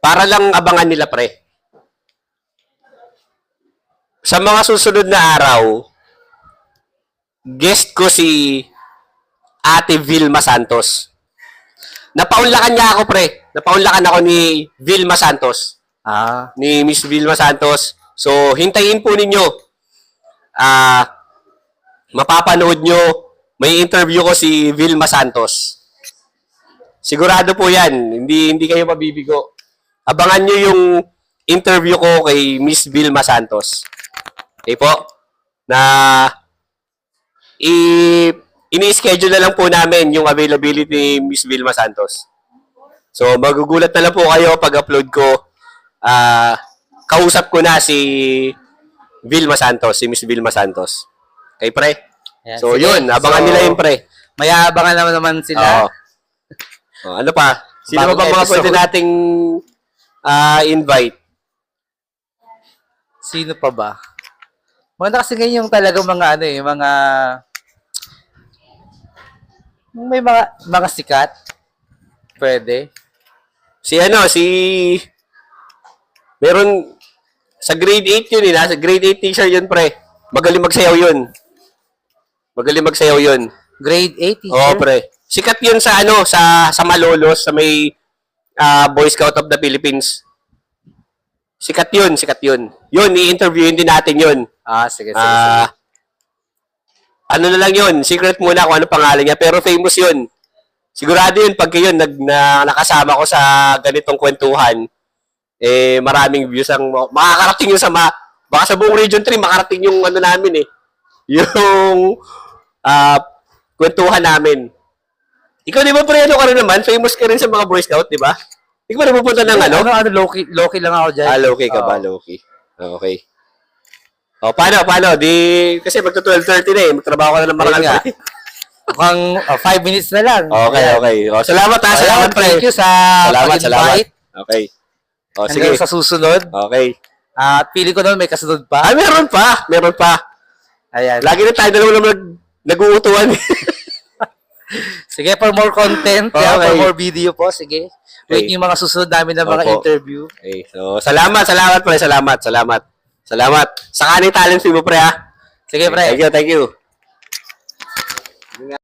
Para lang abangan nila, pre. Sa mga susunod na araw, guest ko si Ate Vilma Santos. Napaunlakan niya ako, pre. Napaunlakan ako ni Vilma Santos. Ni Miss Vilma Santos. So, hintayin po ninyo. Mapapanood nyo, may interview ko si Vilma Santos. Sigurado po yan. Hindi kayo mabibigo. Abangan nyo yung interview ko kay Miss Vilma Santos. Okay po? Na ini-schedule na lang po namin yung availability ni Miss Vilma Santos. So, magugulat na lang po kayo pag-upload ko. Kausap ko na si Vilma Santos, si Miss Vilma Santos. Okay, pre? Ayan, so, sige. yun. Abangan nila yun, pre. May abangan naman sila. Ano pa? Sino Bagong ba mga episode. pwede nating invite? Sino pa ba? Maganda kasi ngayon yung talagang mga may mga sikat. Pwede. Meron, sa grade 8 yun sa grade 8 teacher yun, pre. Magaling magsayaw yun. Grade 8 teacher? Oo, pre. Sikat yun sa sa Malolos, sa may Boy Scout of the Philippines. Sikat yun. Yun, i-interviewin din natin yun. Sige. Ano na lang yun, secret muna kung ano pangalan niya, pero famous yun. Sigurado yun, pag yun, nakasama ko sa ganitong kwentuhan, maraming views ang, makakarating yun baka sa buong Region 3, makarating yung namin yung kwentuhan namin. Ikaw, di ba, pre, ka rin naman? Famous ka rin sa mga Boy Scout, di ba? Hindi ko rin pupunta ng Low-key lang ako dyan. Low-key ka ba? Low-key. Okay. Paano? Kasi magto 12:30 na magtrabaho ka na ng Marangal. Mukhang 5 minutes na lang. Okay. Salamat salamat, pre. Thank you sa Salamat. Okay. Sige. Hanggang sa susunod. Okay. At pili ko naman may kasunod pa. Meron pa. Ayan. Lagi na tayo dalawa nag-uutuan. Sige, for more content, for more video po, sige. Wait yung mga susunod namin na mga interview. Okay. So, salamat, pre. Salamat. Sa kanil talent mo, pre, ha? Sige, pre. Thank you.